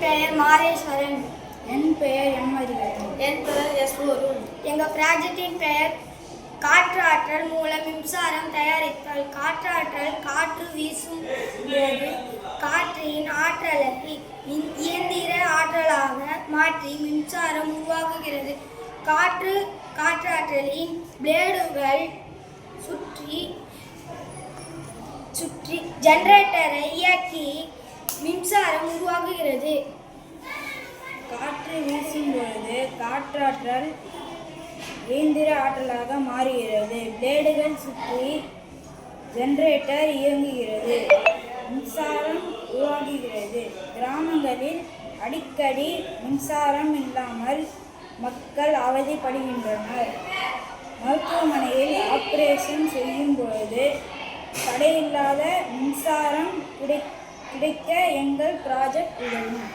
பெயர் மாதேஸ்வரன். என் பெயர் எம் அறிவன். என் பெயர் எஸ் வருண். எங்கள் ப்ராஜெக்டின் பெயர் காற்றாற்றல் மூலம் மின்சாரம் தயாரித்தல். காற்றாற்றல் காற்று வீசும் போது காற்றின் ஆற்றலை இயந்திர ஆற்றலாக மாற்றி மின்சாரம் உருவாகுகிறது. காற்றாற்றலின் பிளேடுகள் சுற்றி ஜெனரேட்டரை இயக்கி மின்சாரம் உருவாகுகிறது. காற்று வீசும் பொழுது காற்றாற்றல் இயந்திர ஆற்றலாக மாறுகிறது. பிளேடுகள் சுற்றி ஜெனரேட்டர் இயங்குகிறது. மின்சாரம் உருவாகுகிறது. கிராமங்களில் அடிக்கடி மின்சாரம் இல்லாமல் மக்கள் அவதிப்படுகின்றனர். மருத்துவமனையில் ஆபரேஷன் செய்யும் பொழுது தடையில்லாத மின்சாரம் கிடைக்க எங்கள் ப்ராஜெக்ட் உதவும்.